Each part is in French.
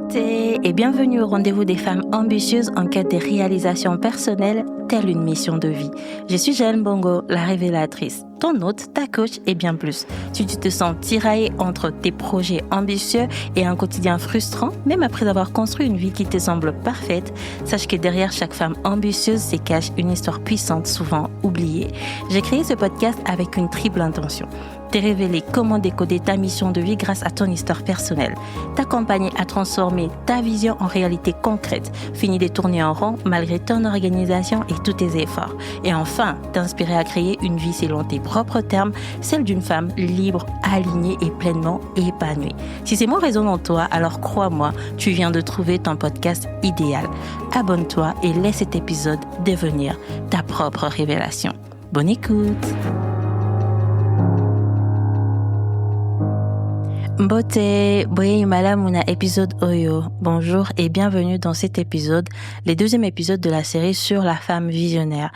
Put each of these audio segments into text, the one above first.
Beauté et bienvenue au rendez-vous des femmes ambitieuses en quête des réalisations personnelles, telle une mission de vie. Je suis Jeanne Bongo, la révélatrice, ton hôte, ta coach et bien plus. Si tu te sens tiraillée entre tes projets ambitieux et un quotidien frustrant, même après avoir construit une vie qui te semble parfaite, sache que derrière chaque femme ambitieuse se cache une histoire puissante, souvent oubliée. J'ai créé ce podcast avec une triple intention. Te révéler comment décoder ta mission de vie grâce à ton histoire personnelle, t'accompagner à transformer ta vision en réalité concrète, finir de tourner en rond malgré ton organisation et tous tes efforts, et enfin t'inspirer à créer une vie selon tes propres termes, celle d'une femme libre, alignée et pleinement épanouie. Si ces mots résonnent en toi, alors crois-moi, tu viens de trouver ton podcast idéal. Abonne-toi et laisse cet épisode devenir ta propre révélation. Bonne écoute! Beauté, boye malamuna épisode Oyo. Bonjour et bienvenue dans cet épisode, le deuxième épisode de la série sur la femme visionnaire.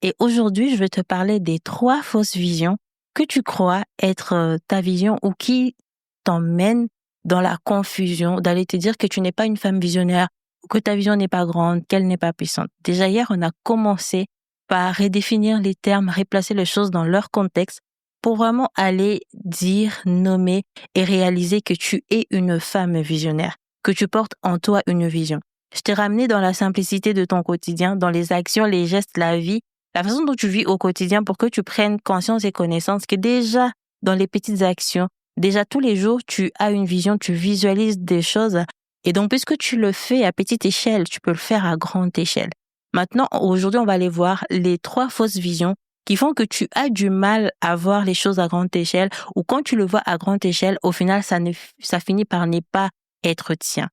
Et aujourd'hui, je vais te parler des 3 fausses visions que tu crois être ta vision ou qui t'emmènent dans la confusion, d'aller te dire que tu n'es pas une femme visionnaire, ou que ta vision n'est pas grande, qu'elle n'est pas puissante. Déjà hier, on a commencé par redéfinir les termes, replacer les choses dans leur contexte, pour vraiment aller dire, nommer et réaliser que tu es une femme visionnaire, que tu portes en toi une vision. Je t'ai ramené dans la simplicité de ton quotidien, dans les actions, les gestes, la vie, la façon dont tu vis au quotidien pour que tu prennes conscience et connaissance que déjà dans les petites actions, déjà tous les jours, tu as une vision, tu visualises des choses. Et donc, puisque tu le fais à petite échelle, tu peux le faire à grande échelle. Maintenant, aujourd'hui, on va aller voir les 3 fausses visions qui font que tu as du mal à voir les choses à grande échelle, ou quand tu le vois à grande échelle, au final, ça finit par ne pas être tien.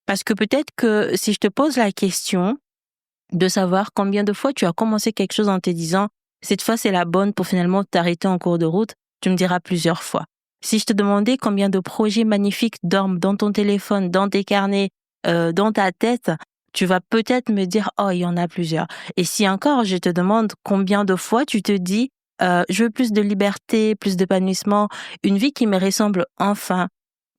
Parce que peut-être que si je te pose la question de savoir combien de fois tu as commencé quelque chose en te disant « cette fois c'est la bonne » pour finalement t'arrêter en cours de route, tu me diras plusieurs fois. Si je te demandais combien de projets magnifiques dorment dans ton téléphone, dans tes carnets, dans ta tête, tu vas peut-être me dire « oh, il y en a plusieurs ». Et si encore, je te demande combien de fois tu te dis « je veux plus de liberté, plus d'épanouissement, une vie qui me ressemble enfin »,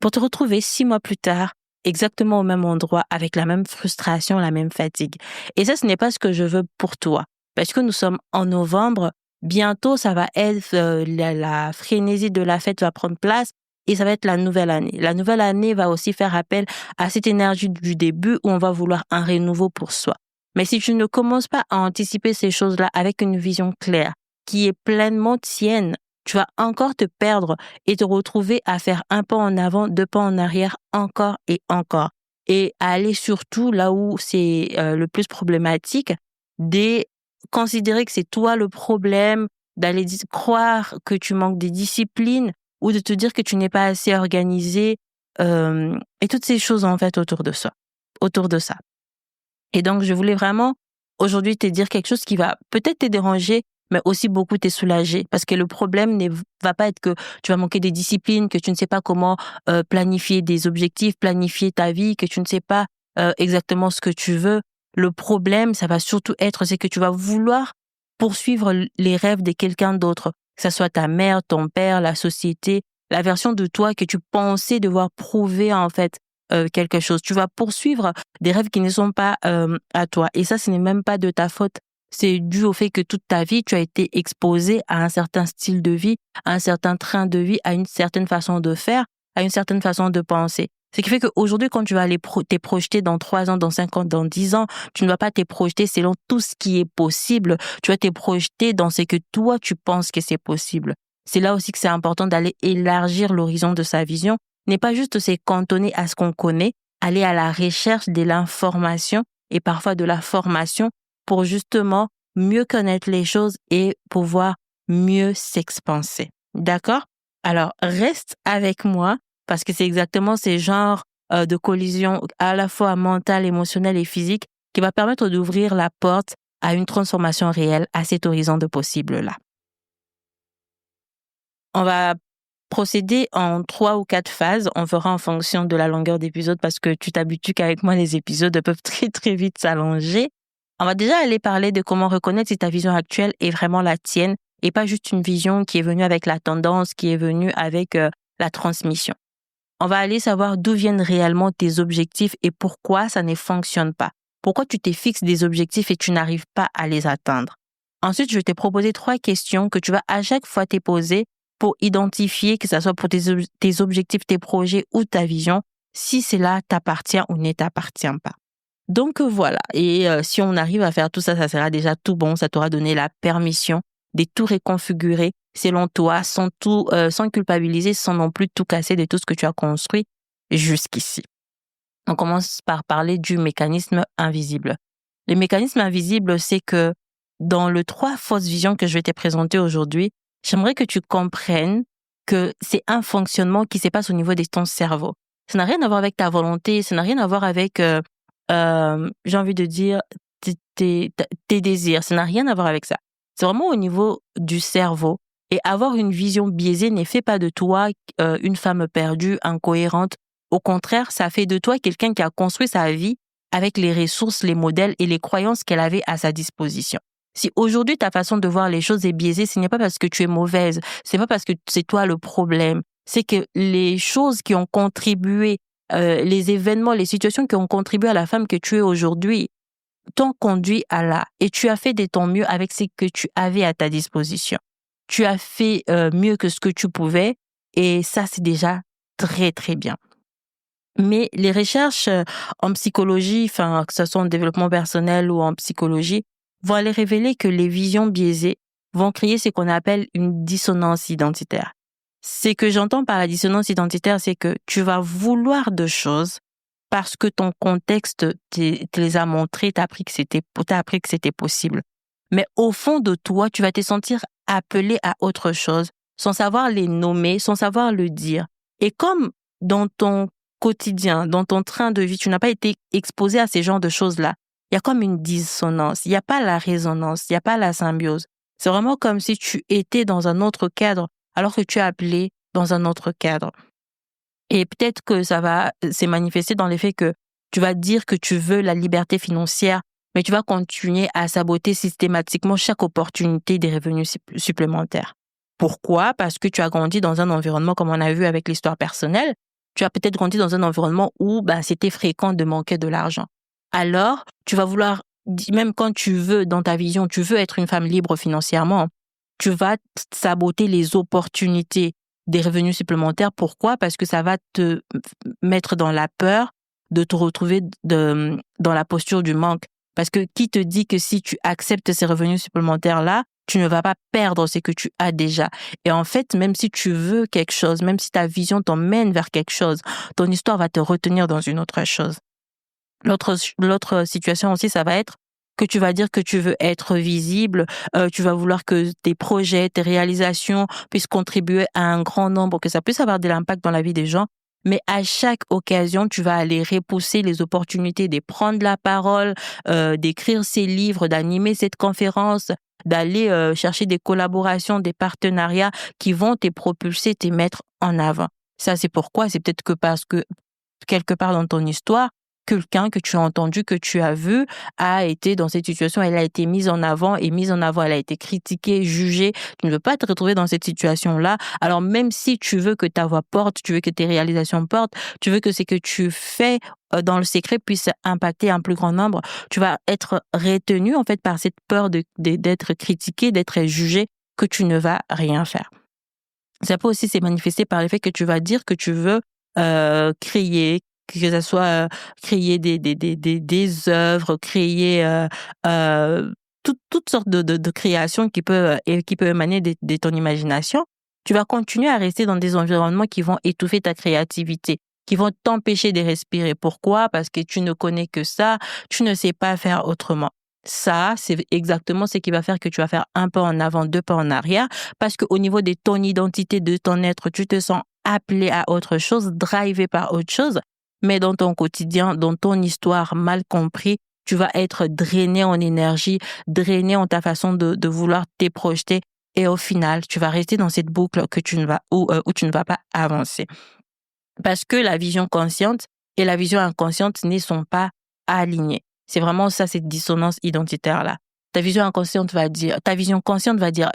pour te retrouver 6 mois plus tard, exactement au même endroit, avec la même frustration, la même fatigue. Et ça, ce n'est pas ce que je veux pour toi. Parce que nous sommes en novembre, bientôt, ça va être la frénésie de la fête va prendre place. Et ça va être la nouvelle année. La nouvelle année va aussi faire appel à cette énergie du début où on va vouloir un renouveau pour soi. Mais si tu ne commences pas à anticiper ces choses-là avec une vision claire, qui est pleinement tienne, tu vas encore te perdre et te retrouver à faire un pas en avant, 2 pas en arrière, encore et encore. Et à aller surtout là où c'est le plus problématique, de considérer que c'est toi le problème, d'aller croire que tu manques de discipline, ou de te dire que tu n'es pas assez organisé, et toutes ces choses en fait autour de ça. Et donc, je voulais vraiment aujourd'hui te dire quelque chose qui va peut-être te déranger, mais aussi beaucoup te soulager. Parce que le problème ne va pas être que tu vas manquer de discipline, que tu ne sais pas comment planifier des objectifs, planifier ta vie, que tu ne sais pas exactement ce que tu veux. Le problème, ça va surtout être, c'est que tu vas vouloir poursuivre les rêves de quelqu'un d'autre. Que ce soit ta mère, ton père, la société, la version de toi que tu pensais devoir prouver en fait quelque chose. Tu vas poursuivre des rêves qui ne sont pas à toi. Et ça, ce n'est même pas de ta faute. C'est dû au fait que toute ta vie, tu as été exposé à un certain style de vie, à un certain train de vie, à une certaine façon de faire, à une certaine façon de penser. Ce qui fait qu'aujourd'hui, quand tu vas aller te projeter dans 3 ans, dans 5 ans, dans 10 ans, tu ne vas pas te projeter selon tout ce qui est possible. Tu vas te projeter dans ce que toi, tu penses que c'est possible. C'est là aussi que c'est important d'aller élargir l'horizon de sa vision. N'est pas juste se cantonner à ce qu'on connaît, aller à la recherche de l'information et parfois de la formation pour justement mieux connaître les choses et pouvoir mieux s'expanser. D'accord? Alors, reste avec moi parce que c'est exactement ces genres de collisions à la fois mentale, émotionnelle et physique qui va permettre d'ouvrir la porte à une transformation réelle à cet horizon de possible-là. On va procéder en 3 ou 4 phases. On fera en fonction de la longueur d'épisode parce que tu t'habitues qu'avec moi, les épisodes peuvent très, très vite s'allonger. On va déjà aller parler de comment reconnaître si ta vision actuelle est vraiment la tienne et pas juste une vision qui est venue avec la tendance, qui est venue avec la transmission. on va aller savoir d'où viennent réellement tes objectifs et pourquoi ça ne fonctionne pas. Pourquoi tu te fixes des objectifs et tu n'arrives pas à les atteindre. Ensuite, je vais te proposer 3 questions que tu vas à chaque fois te poser pour identifier, que ce soit pour tes objectifs, tes projets ou ta vision, si cela t'appartient ou ne t'appartient pas. Donc voilà, et si on arrive à faire tout ça, ça sera déjà tout bon, ça t'aura donné la permission de tout réconfigurer selon toi, sans culpabiliser, sans non plus tout casser de tout ce que tu as construit jusqu'ici. On commence par parler du mécanisme invisible. Le mécanisme invisible, c'est que dans les 3 fausses visions que je vais te présenter aujourd'hui, j'aimerais que tu comprennes que c'est un fonctionnement qui se passe au niveau de ton cerveau. Ça n'a rien à voir avec ta volonté, ça n'a rien à voir avec, j'ai envie de dire, tes désirs, ça n'a rien à voir avec ça. C'est vraiment au niveau du cerveau. Et avoir une vision biaisée ne fait pas de toi une femme perdue, incohérente. Au contraire, ça fait de toi quelqu'un qui a construit sa vie avec les ressources, les modèles et les croyances qu'elle avait à sa disposition. Si aujourd'hui ta façon de voir les choses est biaisée, ce n'est pas parce que tu es mauvaise, c'est pas parce que c'est toi le problème, c'est que les choses qui ont contribué, les événements, les situations qui ont contribué à la femme que tu es aujourd'hui t'ont conduit à là. Et tu as fait de ton mieux avec ce que tu avais à ta disposition. Tu as fait mieux que ce que tu pouvais et ça, c'est déjà très, très bien. Mais les recherches en psychologie, enfin, que ce soit en développement personnel ou en psychologie, vont aller révéler que les visions biaisées vont créer ce qu'on appelle une dissonance identitaire. Ce que j'entends par la dissonance identitaire, c'est que tu vas vouloir de choses parce que ton contexte te les a montrées, t'as appris que c'était possible. Mais au fond de toi, tu vas te sentir appelé à autre chose, sans savoir les nommer, sans savoir le dire. Et comme dans ton quotidien, dans ton train de vie, tu n'as pas été exposé à ces genres de choses-là, il y a comme une dissonance, il n'y a pas la résonance, il n'y a pas la symbiose. C'est vraiment comme si tu étais dans un autre cadre, alors que tu es appelé dans un autre cadre. Et peut-être que ça va se manifester dans l'effet que tu vas dire que tu veux la liberté financière, mais tu vas continuer à saboter systématiquement chaque opportunité des revenus supplémentaires. Pourquoi? Parce que tu as grandi dans un environnement, comme on a vu avec l'histoire personnelle, tu as peut-être grandi dans un environnement où c'était fréquent de manquer de l'argent. Alors, tu vas vouloir, même quand tu veux, dans ta vision, tu veux être une femme libre financièrement, tu vas saboter les opportunités des revenus supplémentaires. Pourquoi? Parce que ça va te mettre dans la peur de te retrouver dans la posture du manque. Parce que qui te dit que si tu acceptes ces revenus supplémentaires-là, tu ne vas pas perdre ce que tu as déjà. Et en fait, même si tu veux quelque chose, même si ta vision t'emmène vers quelque chose, ton histoire va te retenir dans une autre chose. L'autre situation aussi, ça va être que tu vas dire que tu veux être visible, tu vas vouloir que tes projets, tes réalisations puissent contribuer à un grand nombre, que ça puisse avoir de l'impact dans la vie des gens. Mais à chaque occasion, tu vas aller repousser les opportunités de prendre la parole, d'écrire ces livres, d'animer cette conférence, d'aller chercher des collaborations, des partenariats qui vont te propulser, te mettre en avant. Ça, c'est pourquoi, c'est peut-être que parce que quelque part dans ton histoire, quelqu'un que tu as entendu, que tu as vu, a été dans cette situation, elle a été mise en avant, elle a été critiquée, jugée. Tu ne veux pas te retrouver dans cette situation-là. Alors même si tu veux que ta voix porte, tu veux que tes réalisations portent, tu veux que ce que tu fais dans le secret puisse impacter un plus grand nombre, tu vas être retenu en fait par cette peur d'être critiqué, d'être jugé, que tu ne vas rien faire. Ça peut aussi se manifester par le fait que tu vas dire que tu veux créer, que ça soit créer des œuvres, créer toutes sortes de créations qui peuvent émaner de ton imagination. Tu vas continuer à rester dans des environnements qui vont étouffer ta créativité, qui vont t'empêcher de respirer. Pourquoi? Parce que tu ne connais que ça, tu ne sais pas faire autrement. Ça, c'est exactement ce qui va faire que tu vas faire un pas en avant, 2 pas en arrière, parce qu'au niveau de ton identité, de ton être, tu te sens appelé à autre chose, drivé par autre chose. Mais dans ton quotidien, dans ton histoire mal compris, tu vas être drainé en énergie, drainé en ta façon de vouloir te projeter. Et au final, tu vas rester dans cette boucle où tu ne vas pas avancer. Parce que la vision consciente et la vision inconsciente ne sont pas alignées. C'est vraiment ça, cette dissonance identitaire-là. Ta vision consciente va dire,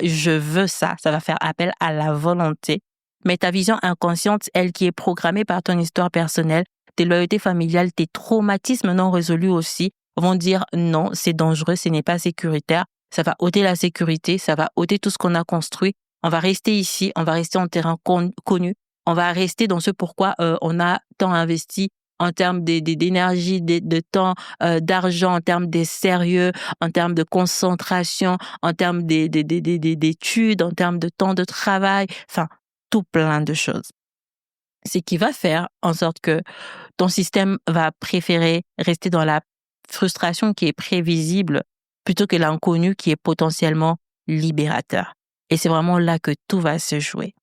je veux ça. Ça va faire appel à la volonté. Mais ta vision inconsciente, elle qui est programmée par ton histoire personnelle, tes loyautés familiales, tes traumatismes non résolus aussi, vont dire non, c'est dangereux, ce n'est pas sécuritaire, ça va ôter la sécurité, ça va ôter tout ce qu'on a construit. On va rester ici, on va rester en terrain connu, on va rester dans ce pourquoi on a tant investi en termes d'énergie, de temps, d'argent, en termes de sérieux, en termes de concentration, en termes d'études, en termes de temps de travail, enfin, tout plein de choses. Ce qui va faire en sorte que ton système va préférer rester dans la frustration qui est prévisible plutôt que l'inconnu qui est potentiellement libérateur. Et c'est vraiment là que tout va se jouer.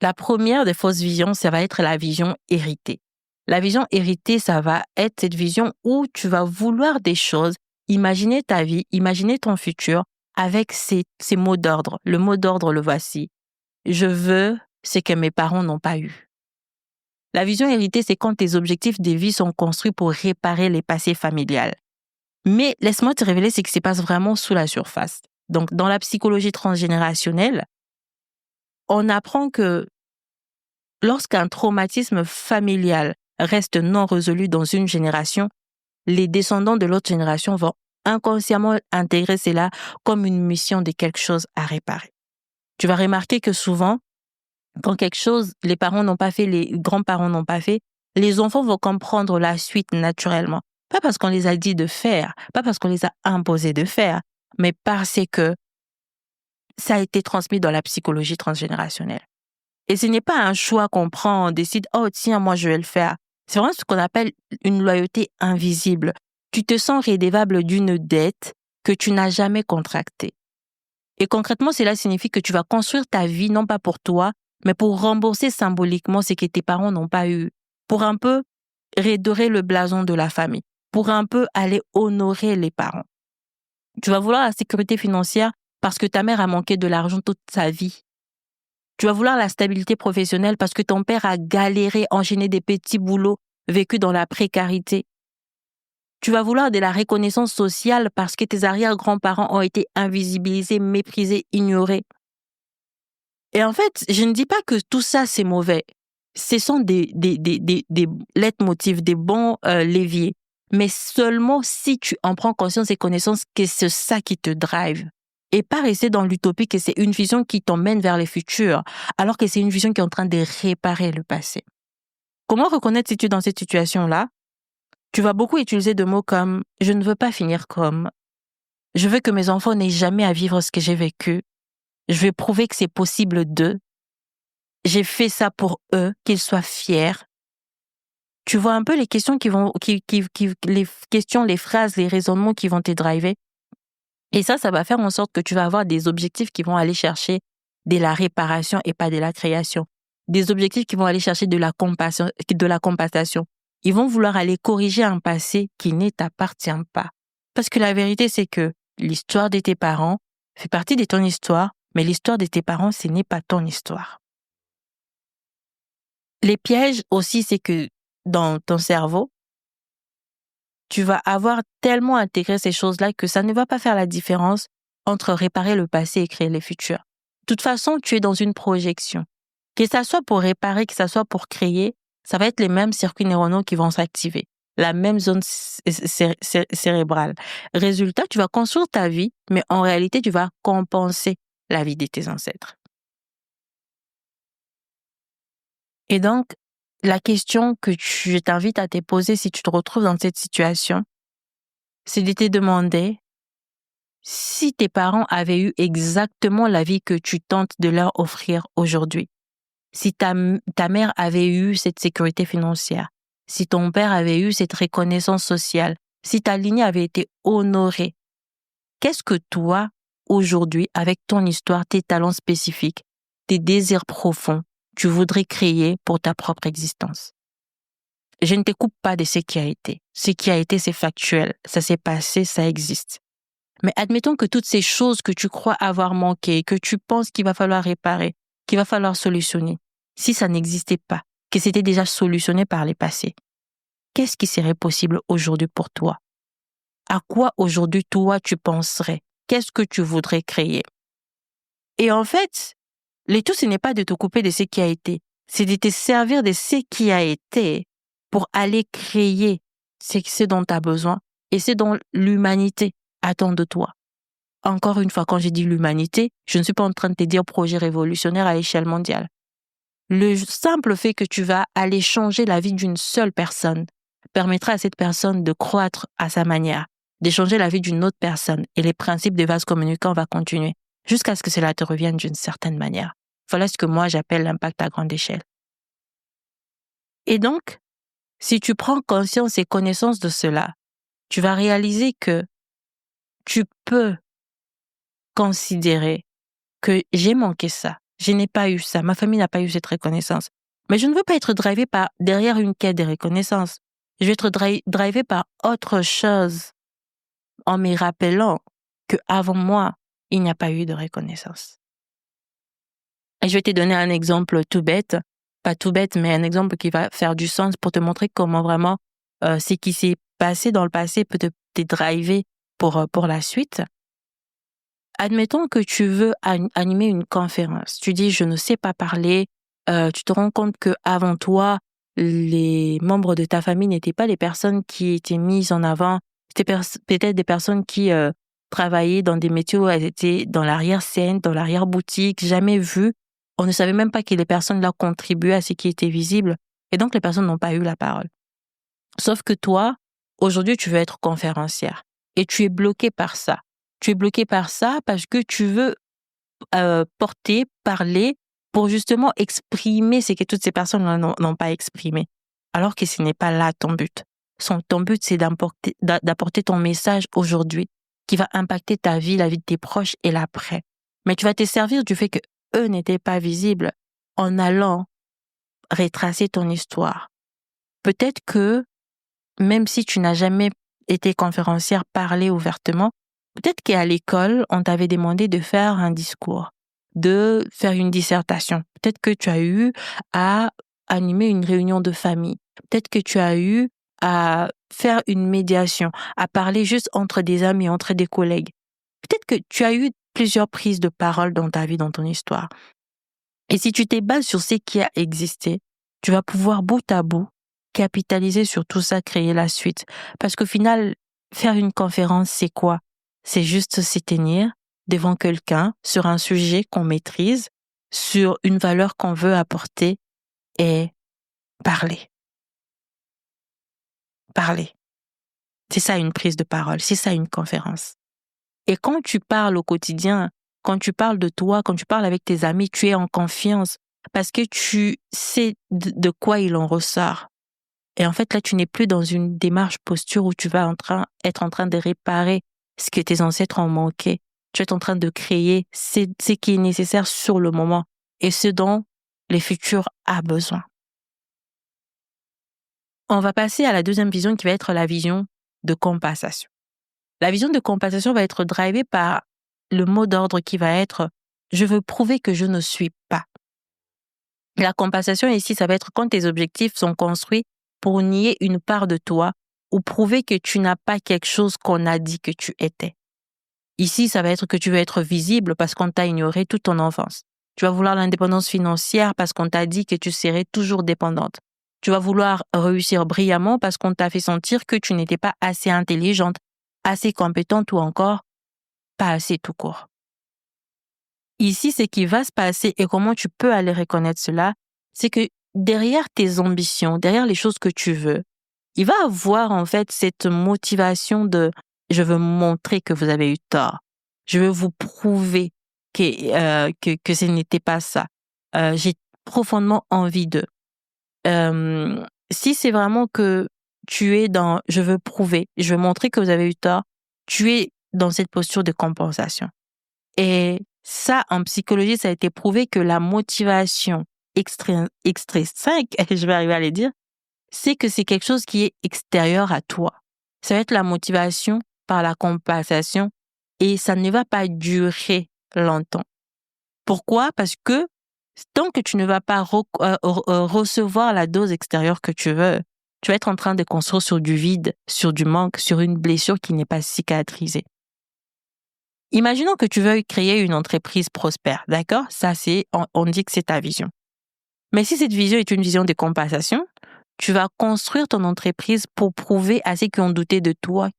La première des fausses visions, ça va être la vision héritée. La vision héritée, ça va être cette vision où tu vas vouloir des choses, imaginer ta vie, imaginer ton futur avec ces mots d'ordre. Le mot d'ordre, le voici. Je veux ce que mes parents n'ont pas eu. La vision héritée, c'est quand tes objectifs de vie sont construits pour réparer les passés familiales. Mais laisse-moi te révéler ce qui se passe vraiment sous la surface. Donc, dans la psychologie transgénérationnelle, on apprend que lorsqu'un traumatisme familial reste non résolu dans une génération, les descendants de l'autre génération vont inconsciemment intégrer cela comme une mission de quelque chose à réparer. Tu vas remarquer que souvent, quand quelque chose, les parents n'ont pas fait, les grands-parents n'ont pas fait, les enfants vont comprendre la suite naturellement. Pas parce qu'on les a dit de faire, pas parce qu'on les a imposés de faire, mais parce que ça a été transmis dans la psychologie transgénérationnelle. Et ce n'est pas un choix qu'on prend, on décide, oh tiens, moi je vais le faire. C'est vraiment ce qu'on appelle une loyauté invisible. Tu te sens redevable d'une dette que tu n'as jamais contractée. Et concrètement, cela signifie que tu vas construire ta vie, non pas pour toi, mais pour rembourser symboliquement ce que tes parents n'ont pas eu, pour un peu redorer le blason de la famille, pour un peu aller honorer les parents. Tu vas vouloir la sécurité financière parce que ta mère a manqué de l'argent toute sa vie. Tu vas vouloir la stabilité professionnelle parce que ton père a galéré, enchaîné des petits boulots, vécu dans la précarité. Tu vas vouloir de la reconnaissance sociale parce que tes arrière-grands-parents ont été invisibilisés, méprisés, ignorés. Et en fait, je ne dis pas que tout ça, c'est mauvais. Ce sont des leitmotifs, des bons leviers. Mais seulement si tu en prends conscience et connaissance que c'est ça qui te drive. Et pas rester dans l'utopie que c'est une vision qui t'emmène vers le futur, alors que c'est une vision qui est en train de réparer le passé. Comment reconnaître si tu es dans cette situation-là? Tu vas beaucoup utiliser de mots comme « je ne veux pas finir comme »,« je veux que mes enfants n'aient jamais à vivre ce que j'ai vécu »,« je vais prouver que c'est possible d'eux »,« j'ai fait ça pour eux, qu'ils soient fiers ». Tu vois un peu les questions les questions, les phrases, les raisonnements qui vont te driver. Et ça va faire en sorte que tu vas avoir des objectifs qui vont aller chercher de la réparation et pas de la création. Des objectifs qui vont aller chercher de la compensation. Ils vont vouloir aller corriger un passé qui ne t'appartient pas. Parce que la vérité, c'est que l'histoire de tes parents fait partie de ton histoire, mais l'histoire de tes parents, ce n'est pas ton histoire. Les pièges aussi, c'est que dans ton cerveau, tu vas avoir tellement intégré ces choses-là que ça ne va pas faire la différence entre réparer le passé et créer le futur. De toute façon, tu es dans une projection. Que ça soit pour réparer, que ça soit pour créer, ça va être les mêmes circuits neuronaux qui vont s'activer, la même zone cérébrale. Résultat, tu vas construire ta vie, mais en réalité, tu vas compenser la vie de tes ancêtres. Et donc, la question que je t'invite à te poser si tu te retrouves dans cette situation, c'est de te demander si tes parents avaient eu exactement la vie que tu tentes de leur offrir aujourd'hui. Si ta mère avait eu cette sécurité financière, si ton père avait eu cette reconnaissance sociale, si ta lignée avait été honorée, qu'est-ce que toi, aujourd'hui, avec ton histoire, tes talents spécifiques, tes désirs profonds, tu voudrais créer pour ta propre existence? Je ne te coupe pas de ce qui a été. Ce qui a été, c'est factuel. Ça s'est passé, ça existe. Mais admettons que toutes ces choses que tu crois avoir manqué, que tu penses qu'il va falloir réparer, qu'il va falloir solutionner, si ça n'existait pas, que c'était déjà solutionné par les passés, qu'est-ce qui serait possible aujourd'hui pour toi? À quoi aujourd'hui, toi, tu penserais? Qu'est-ce que tu voudrais créer? Et en fait, Le tout, ce n'est pas de te couper de ce qui a été. C'est de te servir de ce qui a été pour aller créer ce dont tu as besoin et ce dont l'humanité attend de toi. Encore une fois, quand j'ai dit l'humanité, je ne suis pas en train de te dire projet révolutionnaire à l'échelle mondiale. Le simple fait que tu vas aller changer la vie d'une seule personne permettra à cette personne de croître à sa manière, d'échanger la vie d'une autre personne et les principes des vases communicants vont continuer jusqu'à ce que cela te revienne d'une certaine manière. Voilà ce que moi j'appelle l'impact à grande échelle. Et donc, si tu prends conscience et connaissance de cela, tu vas réaliser que tu peux considérer que j'ai manqué ça, je n'ai pas eu ça, ma famille n'a pas eu cette reconnaissance. Mais je ne veux pas être drivé par derrière une quête de reconnaissance. Je vais être drivé par autre chose en me rappelant que avant moi, il n'y a pas eu de reconnaissance. Et je vais te donner un exemple tout bête, pas tout bête, mais un exemple qui va faire du sens pour te montrer comment vraiment ce qui s'est passé dans le passé peut te driver pour la suite. Admettons que tu veux animer une conférence. Tu dis, je ne sais pas parler. Tu te rends compte que avant toi, les membres de ta famille n'étaient pas les personnes qui étaient mises en avant. C'était peut-être des personnes qui travaillaient dans des métiers où elles étaient dans l'arrière-scène, dans l'arrière-boutique, jamais vues. On ne savait même pas que les personnes-là contribuaient à ce qui était visible. Et donc, les personnes n'ont pas eu la parole. Sauf que toi, aujourd'hui, tu veux être conférencière. Et tu es bloqué par ça. Tu es bloqué par ça parce que tu veux porter, parler pour justement exprimer ce que toutes ces personnes n'ont pas exprimé. Alors que ce n'est pas là ton but. Ton but, c'est d'apporter ton message aujourd'hui qui va impacter ta vie, la vie de tes proches et l'après. Mais tu vas te servir du fait que eux n'étaient pas visibles en allant retracer ton histoire. Peut-être que même si tu n'as jamais été conférencière, parler ouvertement, peut-être qu'à l'école, on t'avait demandé de faire un discours, de faire une dissertation. Peut-être que tu as eu à animer une réunion de famille. Peut-être que tu as eu à faire une médiation, à parler juste entre des amis, entre des collègues. Peut-être que tu as eu plusieurs prises de parole dans ta vie, dans ton histoire. Et si tu te bases sur ce qui a existé, tu vas pouvoir bout à bout capitaliser sur tout ça, créer la suite. Parce qu'au final, faire une conférence, c'est quoi? C'est juste s'y tenir devant quelqu'un sur un sujet qu'on maîtrise, sur une valeur qu'on veut apporter et parler. Parler. C'est ça une prise de parole, c'est ça une conférence. Et quand tu parles au quotidien, quand tu parles de toi, quand tu parles avec tes amis, tu es en confiance parce que tu sais de quoi il en ressort. Et en fait, là, tu n'es plus dans une démarche posture où tu vas être en train de réparer ce que tes ancêtres ont manqué. Tu es en train de créer ce qui est nécessaire sur le moment et ce dont les futurs ont besoin. On va passer à la deuxième vision qui va être la vision de compensation. La vision de compensation va être drivée par le mot d'ordre qui va être « je veux prouver que je ne suis pas ». La compensation ici, ça va être quand tes objectifs sont construits pour nier une part de toi ou prouver que tu n'as pas quelque chose qu'on a dit que tu étais. Ici, ça va être que tu veux être visible parce qu'on t'a ignoré toute ton enfance. Tu vas vouloir l'indépendance financière parce qu'on t'a dit que tu serais toujours dépendante. Tu vas vouloir réussir brillamment parce qu'on t'a fait sentir que tu n'étais pas assez intelligente, assez compétente ou encore pas assez tout court. Ici, ce qui va se passer et comment tu peux aller reconnaître cela, c'est que derrière tes ambitions, derrière les choses que tu veux, il va avoir en fait cette motivation de « je veux montrer que vous avez eu tort, je veux vous prouver que ce n'était pas ça, j'ai profondément envie de ». Si c'est vraiment que tu es dans « je veux prouver, je veux montrer que vous avez eu tort », tu es dans cette posture de compensation. Et ça, en psychologie, ça a été prouvé que la motivation extrinsèque, je vais arriver à le dire, c'est que c'est quelque chose qui est extérieur à toi. Ça va être la motivation par la compensation et ça ne va pas durer longtemps. Pourquoi? Parce que tant que tu ne vas pas recevoir la dose extérieure que tu veux, tu vas être en train de construire sur du vide, sur du manque, sur une blessure qui n'est pas cicatrisée. Imaginons que tu veuilles créer une entreprise prospère, d'accord? Ça, on dit que c'est ta vision. Mais si cette vision est une vision de compensation, tu vas construire ton entreprise pour prouver à ceux qui ont douté de toi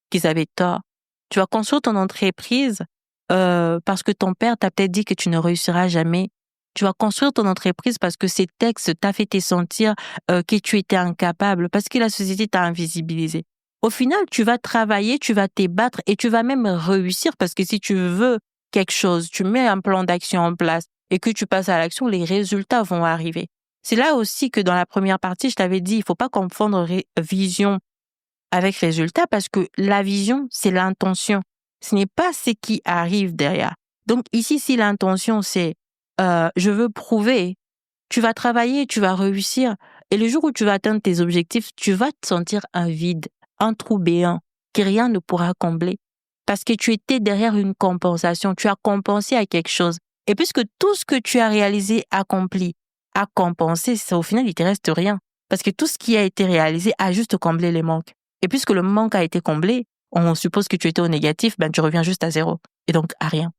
qu'ils avaient tort. Tu vas construire ton entreprise parce que ton père t'a peut-être dit que tu ne réussiras jamais. Tu vas construire ton entreprise parce que ces textes t'a fait te sentir que tu étais incapable, parce que la société t'a invisibilisé. Au final, tu vas travailler, tu vas te battre et tu vas même réussir parce que si tu veux quelque chose, tu mets un plan d'action en place et que tu passes à l'action, les résultats vont arriver. C'est là aussi que dans la première partie, je t'avais dit, il faut pas confondre vision avec résultat parce que la vision, c'est l'intention. Ce n'est pas ce qui arrive derrière. Donc ici, si l'intention, c'est je veux prouver, tu vas travailler, tu vas réussir. Et le jour où tu vas atteindre tes objectifs, tu vas te sentir un vide, un trou béant que rien ne pourra combler. Parce que tu étais derrière une compensation, tu as compensé à quelque chose. Et puisque tout ce que tu as réalisé, accompli, a compensé, ça, au final, il te reste rien. Parce que tout ce qui a été réalisé a juste comblé les manques. Et puisque le manque a été comblé, on suppose que tu étais au négatif, ben tu reviens juste à zéro. Et donc à rien.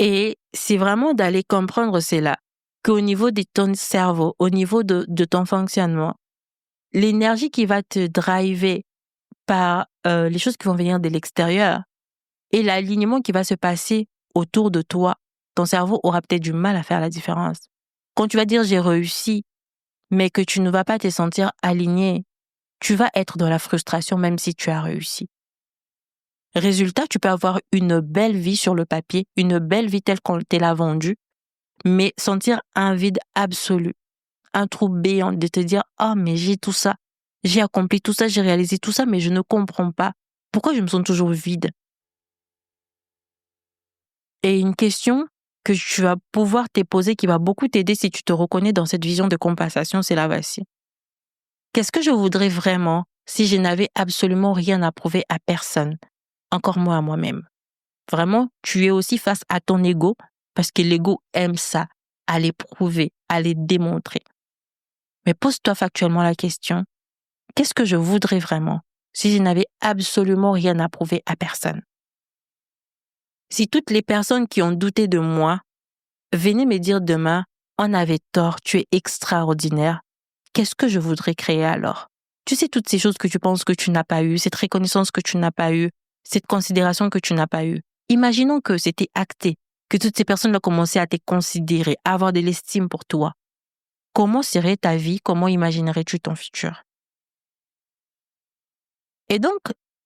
Et c'est vraiment d'aller comprendre cela, qu'au niveau de ton cerveau, au niveau de ton fonctionnement, l'énergie qui va te driver par les choses qui vont venir de l'extérieur et l'alignement qui va se passer autour de toi, ton cerveau aura peut-être du mal à faire la différence. Quand tu vas dire j'ai réussi, mais que tu ne vas pas te sentir aligné, tu vas être dans la frustration même si tu as réussi. Résultat, tu peux avoir une belle vie sur le papier, une belle vie telle qu'on te l'a vendue, mais sentir un vide absolu, un trou béant de te dire « Oh, mais j'ai tout ça, j'ai accompli tout ça, j'ai réalisé tout ça, mais je ne comprends pas. Pourquoi je me sens toujours vide ?» Et une question que tu vas pouvoir te poser qui va beaucoup t'aider si tu te reconnais dans cette vision de compensation, c'est la voici. Qu'est-ce que je voudrais vraiment si je n'avais absolument rien à prouver à personne, encore moins à moi-même? Vraiment, tu es aussi face à ton ego parce que l'ego aime ça, aller prouver, aller démontrer. Mais pose-toi factuellement la question, qu'est-ce que je voudrais vraiment si je n'avais absolument rien à prouver à personne? Si toutes les personnes qui ont douté de moi venaient me dire demain, on avait tort, tu es extraordinaire, qu'est-ce que je voudrais créer alors? Tu sais, toutes ces choses que tu penses que tu n'as pas eues, cette reconnaissance que tu n'as pas eue, cette considération que tu n'as pas eue. Imaginons que c'était acté, que toutes ces personnes-là commençaient à te considérer, à avoir de l'estime pour toi. Comment serait ta vie? Comment imaginerais-tu ton futur? Et donc,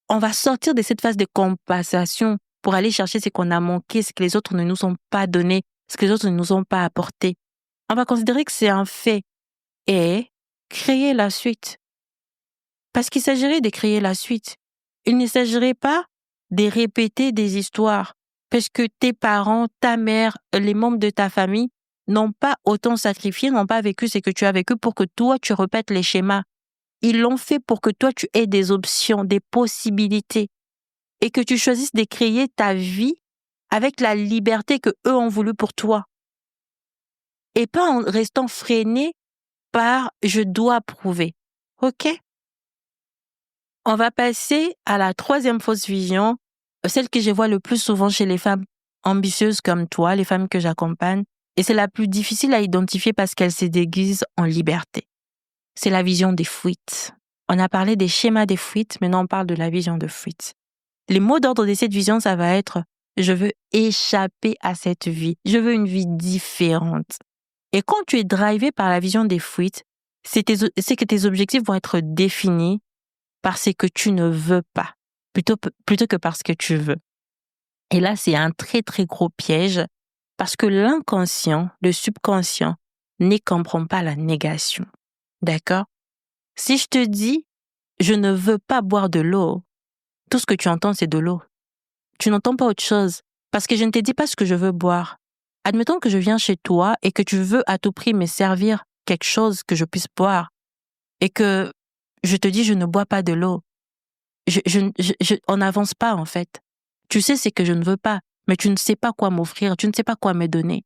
on va sortir de cette phase de compensation pour aller chercher ce qu'on a manqué, ce que les autres ne nous ont pas donné, ce que les autres ne nous ont pas apporté. On va considérer que c'est un fait et créer la suite. Parce qu'il s'agirait de créer la suite. Il ne s'agirait pas de répéter des histoires parce que tes parents, ta mère, les membres de ta famille n'ont pas autant sacrifié, n'ont pas vécu ce que tu as vécu pour que toi, tu répètes les schémas. Ils l'ont fait pour que toi, tu aies des options, des possibilités et que tu choisisses de créer ta vie avec la liberté que eux ont voulu pour toi et pas en restant freiné par « je dois prouver ». OK? On va passer à la troisième fausse vision, celle que je vois le plus souvent chez les femmes ambitieuses comme toi, les femmes que j'accompagne, et c'est la plus difficile à identifier parce qu'elle se déguise en liberté. C'est la vision des fuites. On a parlé des schémas des fuites, maintenant on parle de la vision de fuite. Les mots d'ordre de cette vision, ça va être « je veux échapper à cette vie, je veux une vie différente ». Et quand tu es drivé par la vision des fuites, c'est que tes objectifs vont être définis parce que tu ne veux pas, plutôt que parce que tu veux. Et là, c'est un très, très gros piège parce que l'inconscient, le subconscient, ne comprend pas la négation. D'accord? Si je te dis, je ne veux pas boire de l'eau, tout ce que tu entends, c'est de l'eau. Tu n'entends pas autre chose parce que je ne te dis pas ce que je veux boire. Admettons que je viens chez toi et que tu veux à tout prix me servir quelque chose que je puisse boire et que je te dis je ne bois pas de l'eau. On n'avance pas en fait. Tu sais ce que je ne veux pas, mais tu ne sais pas quoi m'offrir, tu ne sais pas quoi me donner.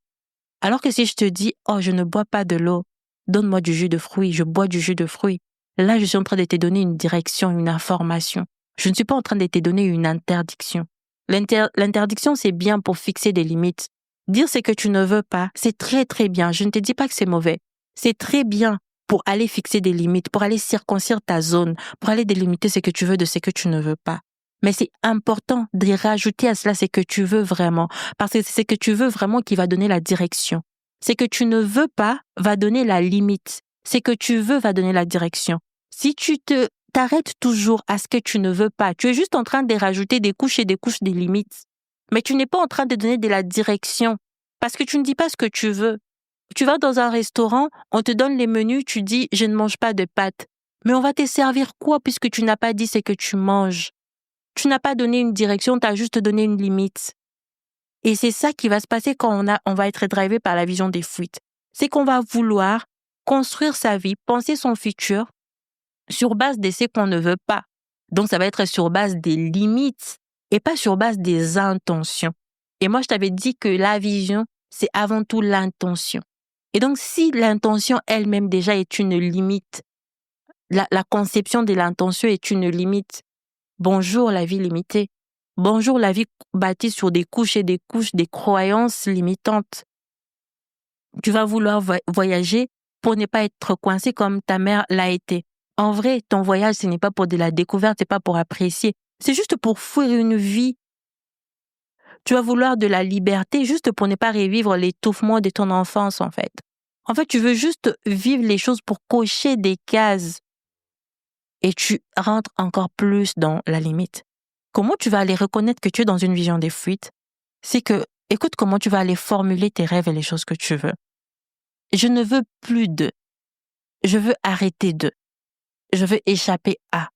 Alors que si je te dis oh je ne bois pas de l'eau, donne-moi du jus de fruits, je bois du jus de fruits. Là je suis en train de te donner une direction, une information. Je ne suis pas en train de te donner une interdiction. L'interdiction, c'est bien pour fixer des limites. Dire ce que tu ne veux pas, c'est très très bien. Je ne te dis pas que c'est mauvais. C'est très bien pour aller fixer des limites, pour aller circoncire ta zone, pour aller délimiter ce que tu veux de ce que tu ne veux pas. Mais c'est important de rajouter à cela ce que tu veux vraiment, parce que c'est ce que tu veux vraiment qui va donner la direction. Ce que tu ne veux pas va donner la limite. Ce que tu veux va donner la direction. Si tu t'arrêtes toujours à ce que tu ne veux pas, tu es juste en train de rajouter des couches et des couches des limites. Mais tu n'es pas en train de donner de la direction, parce que tu ne dis pas ce que tu veux. Tu vas dans un restaurant, on te donne les menus, tu dis « je ne mange pas de pâtes ». Mais on va te servir quoi puisque tu n'as pas dit ce que tu manges? Tu n'as pas donné une direction, tu as juste donné une limite. Et c'est ça qui va se passer quand on va être drivé par la vision des fuites. C'est qu'on va vouloir construire sa vie, penser son futur sur base de ce qu'on ne veut pas. Donc ça va être sur base des limites et pas sur base des intentions. Et moi, je t'avais dit que la vision, c'est avant tout l'intention. Et donc, si l'intention elle-même déjà est une limite, la conception de l'intention est une limite, bonjour la vie limitée. Bonjour la vie bâtie sur des couches et des couches, des croyances limitantes. Tu vas vouloir voyager pour ne pas être coincé comme ta mère l'a été. En vrai, ton voyage, ce n'est pas pour de la découverte, c'est pas pour apprécier. C'est juste pour fuir une vie. Tu vas vouloir de la liberté juste pour ne pas revivre l'étouffement de ton enfance, en fait. En fait, tu veux juste vivre les choses pour cocher des cases. Et tu rentres encore plus dans la limite. Comment tu vas aller reconnaître que tu es dans une vision des fuites? C'est que, écoute comment tu vas aller formuler tes rêves et les choses que tu veux. Je ne veux plus de. Je veux arrêter de. Je veux échapper à.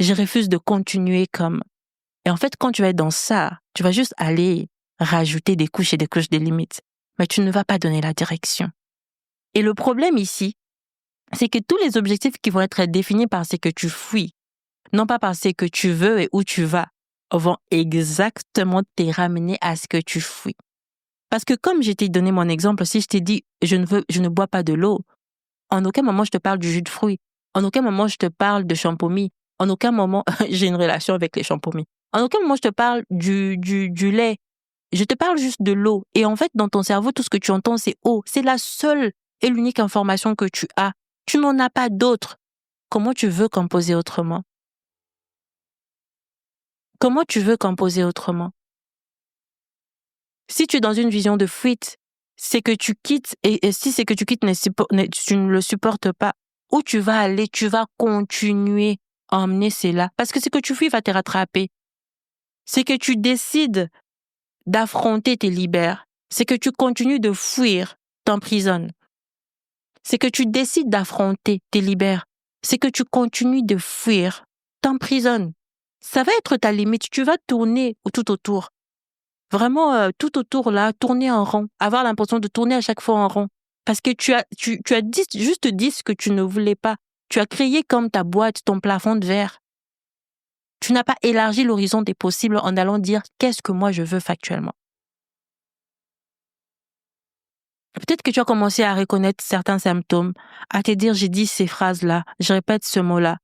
Je refuse de continuer comme. Et en fait, quand tu vas être dans ça, tu vas juste aller rajouter des couches et des couches des limites. Mais tu ne vas pas donner la direction. Et le problème ici, c'est que tous les objectifs qui vont être définis par ce que tu fuis, non pas par ce que tu veux et où tu vas, vont exactement te ramener à ce que tu fuis. Parce que comme je t'ai donné mon exemple, si je t'ai dit je ne bois pas de l'eau, en aucun moment je te parle du jus de fruits, en aucun moment je te parle de champomis, en aucun moment j'ai une relation avec les champomis, en aucun moment je te parle du lait, je te parle juste de l'eau. Et en fait, dans ton cerveau, tout ce que tu entends, c'est eau. C'est la seule et l'unique information que tu as. Tu n'en as pas d'autre. Comment tu veux composer autrement? Comment tu veux composer autrement? Si tu es dans une vision de fuite, c'est que tu quittes, et si c'est que tu quittes, tu ne le supportes pas, où tu vas aller, tu vas continuer à emmener cela. Parce que ce que tu fuis va te rattraper. C'est que tu décides d'affronter, te libères. C'est que tu continues de fuir, t'emprisonnes. C'est que tu décides d'affronter, te libères. C'est que tu continues de fuir, t'emprisonnes. Ça va être ta limite. Tu vas tourner tout autour. Vraiment, tout autour là, tourner en rond. Avoir l'impression de tourner à chaque fois en rond. Parce que tu as juste dit ce que tu ne voulais pas. Tu as créé comme ta boîte, ton plafond de verre. Tu n'as pas élargi l'horizon des possibles en allant dire qu'est-ce que moi je veux factuellement. Peut-être que tu as commencé à reconnaître certains symptômes, à te dire j'ai dit ces phrases-là, je répète ce mot-là,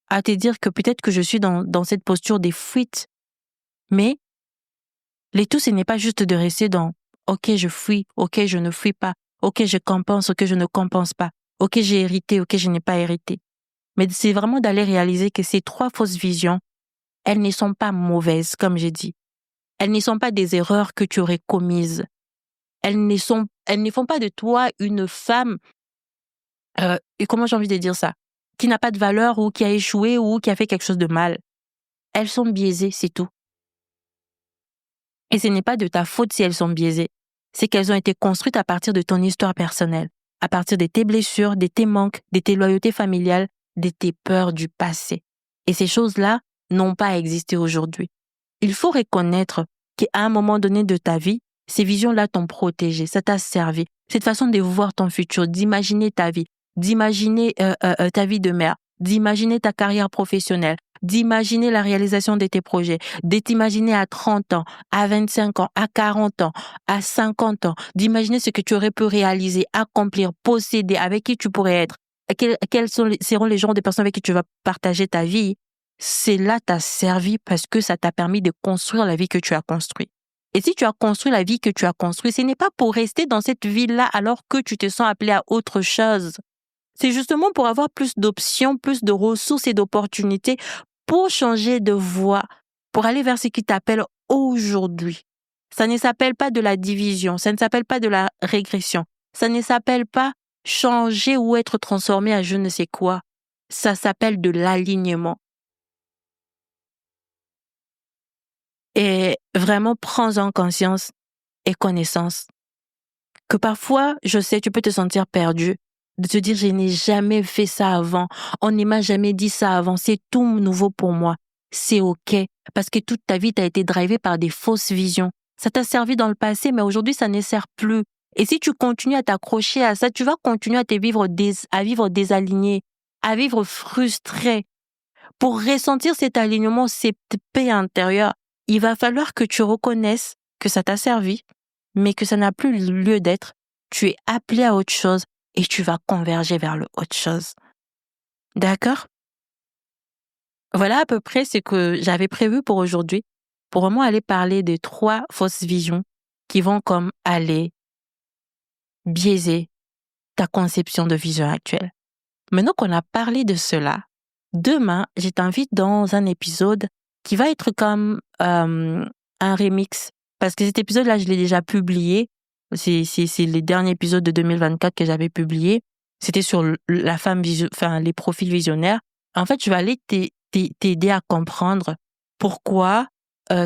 à te dire que peut-être que je suis dans cette posture des fuites. Mais le tout, ce n'est pas juste de rester dans ok, je fuis, ok, je ne fuis pas, ok, je compense, ok, je ne compense pas, ok, j'ai hérité, ok, je n'ai pas hérité. Mais c'est vraiment d'aller réaliser que ces 3 fausses visions, elles ne sont pas mauvaises, comme j'ai dit. Elles ne sont pas des erreurs que tu aurais commises. Elles ne font pas de toi une femme, et comment j'ai envie de dire ça, qui n'a pas de valeur ou qui a échoué ou qui a fait quelque chose de mal. Elles sont biaisées, c'est tout. Et ce n'est pas de ta faute si elles sont biaisées. C'est qu'elles ont été construites à partir de ton histoire personnelle, à partir de tes blessures, de tes manques, de tes loyautés familiales, de tes peurs du passé. Et ces choses-là n'ont pas existé aujourd'hui. Il faut reconnaître qu'à un moment donné de ta vie, ces visions-là t'ont protégé, ça t'a servi. Cette façon de voir ton futur, d'imaginer ta vie, d'imaginer ta vie de mère, d'imaginer ta carrière professionnelle, d'imaginer la réalisation de tes projets, de t'imaginer à 30 ans, à 25 ans, à 40 ans, à 50 ans, d'imaginer ce que tu aurais pu réaliser, accomplir, posséder, avec qui tu pourrais être, seront les genres de personnes avec qui tu vas partager ta vie. cela t'a servi parce que ça t'a permis de construire la vie que tu as construite. Et si tu as construit la vie que tu as construite, ce n'est pas pour rester dans cette vie-là alors que tu te sens appelé à autre chose. C'est justement pour avoir plus d'options, plus de ressources et d'opportunités pour changer de voie, pour aller vers ce qui t'appelle aujourd'hui. Ça ne s'appelle pas de la division, ça ne s'appelle pas de la régression, ça ne s'appelle pas changer ou être transformé à je ne sais quoi. Ça s'appelle de l'alignement. Et vraiment, prends-en conscience et connaissance. Que parfois, je sais, tu peux te sentir perdu, de te dire, je n'ai jamais fait ça avant, on ne m'a jamais dit ça avant, c'est tout nouveau pour moi. C'est OK, parce que toute ta vie, tu as été drivé par des fausses visions. Ça t'a servi dans le passé, mais aujourd'hui, ça ne sert plus. Et si tu continues à t'accrocher à ça, tu vas continuer à vivre désaligné, à vivre frustré. Pour ressentir cet alignement, cette paix intérieure, il va falloir que tu reconnaisses que ça t'a servi, mais que ça n'a plus lieu d'être. Tu es appelé à autre chose et tu vas converger vers le autre chose. D'accord? Voilà à peu près ce que j'avais prévu pour aujourd'hui, pour vraiment aller parler de 3 fausses visions qui vont comme aller biaiser ta conception de vision actuelle. Maintenant qu'on a parlé de cela, demain, je t'invite dans un épisode qui va être comme un remix. Parce que cet épisode-là, je l'ai déjà publié. C'est les derniers épisodes de 2024 que j'avais publiés. C'était sur la femme les profils visionnaires. En fait, je vais aller t'aider à comprendre pourquoi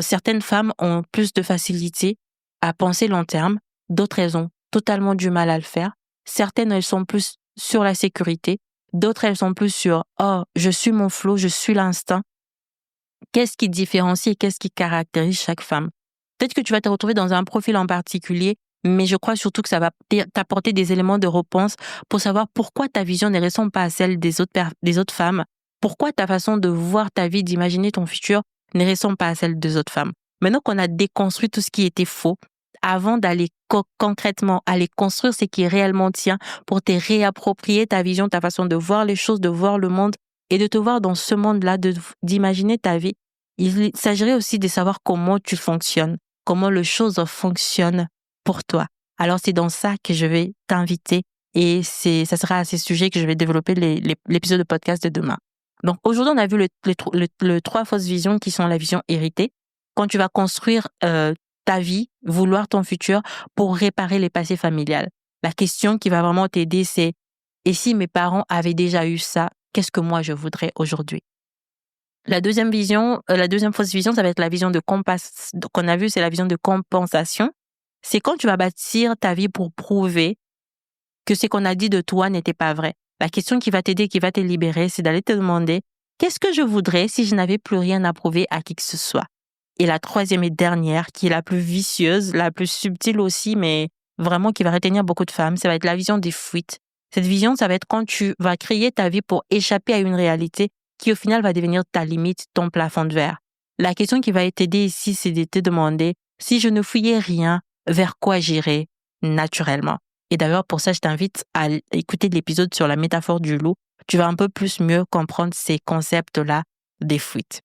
certaines femmes ont plus de facilité à penser long terme. D'autres, elles ont totalement du mal à le faire. Certaines, elles sont plus sur la sécurité. D'autres, elles sont plus sur « Oh, je suis mon flow, je suis l'instinct ». Qu'est-ce qui différencie et qu'est-ce qui caractérise chaque femme? Peut-être que tu vas te retrouver dans un profil en particulier, mais je crois surtout que ça va t'apporter des éléments de réponse pour savoir pourquoi ta vision ne ressemble pas à celle des autres femmes, pourquoi ta façon de voir ta vie, d'imaginer ton futur ne ressemble pas à celle des autres femmes. Maintenant qu'on a déconstruit tout ce qui était faux, avant d'aller concrètement aller construire ce qui est réellement tien pour te réapproprier ta vision, ta façon de voir les choses, de voir le monde et de te voir dans ce monde-là, d'imaginer ta vie, il s'agirait aussi de savoir comment tu fonctionnes, comment les choses fonctionnent pour toi. Alors, c'est dans ça que je vais t'inviter et ça sera à ces sujets que je vais développer l'épisode de podcast de demain. Donc, aujourd'hui, on a vu les 3 fausses visions qui sont la vision héritée. Quand tu vas construire ta vie, vouloir ton futur pour réparer les passés familiales. La question qui va vraiment t'aider, c'est « Et si mes parents avaient déjà eu ça, qu'est-ce que moi je voudrais aujourd'hui ?» La deuxième fausse vision, ça va être la vision qu'on a vu, c'est la vision de compensation. C'est quand tu vas bâtir ta vie pour prouver que ce qu'on a dit de toi n'était pas vrai. La question qui va t'aider, qui va te libérer, c'est d'aller te demander « Qu'est-ce que je voudrais si je n'avais plus rien à prouver à qui que ce soit ?» Et la troisième et dernière, qui est la plus vicieuse, la plus subtile aussi, mais vraiment qui va retenir beaucoup de femmes, ça va être la vision des fuites. Cette vision, ça va être quand tu vas créer ta vie pour échapper à une réalité qui au final va devenir ta limite, ton plafond de verre. La question qui va t'aider ici, c'est de te demander si je ne fouillais rien, vers quoi j'irais naturellement. Et d'ailleurs, pour ça, je t'invite à écouter l'épisode sur la métaphore du loup. Tu vas un peu plus mieux comprendre ces concepts-là des fuites.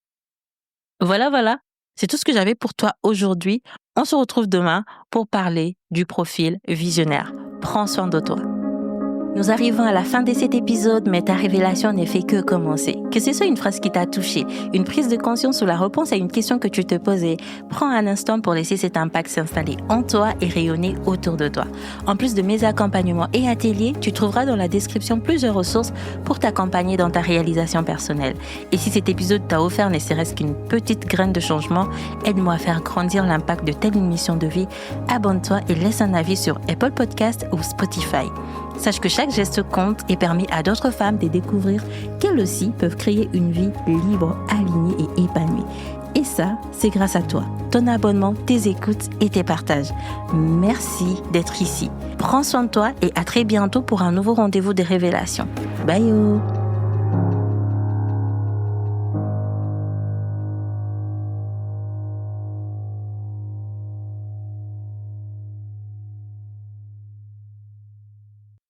Voilà. C'est tout ce que j'avais pour toi aujourd'hui. On se retrouve demain pour parler du profil visionnaire. Prends soin de toi. Nous arrivons à la fin de cet épisode, mais ta révélation ne fait que commencer. Que ce soit une phrase qui t'a touché, une prise de conscience ou la réponse à une question que tu te posais, prends un instant pour laisser cet impact s'installer en toi et rayonner autour de toi. En plus de mes accompagnements et ateliers, tu trouveras dans la description plusieurs ressources pour t'accompagner dans ta réalisation personnelle. Et si cet épisode t'a offert ne serait-ce qu'une petite graine de changement, aide-moi à faire grandir l'impact de telle mission de vie. Abonne-toi et laisse un avis sur Apple Podcasts ou Spotify. Sache que chaque geste compte et permet à d'autres femmes de découvrir qu'elles aussi peuvent créer une vie libre, alignée et épanouie. Et ça, c'est grâce à toi, ton abonnement, tes écoutes et tes partages. Merci d'être ici. Prends soin de toi et à très bientôt pour un nouveau rendez-vous de révélation. Bye!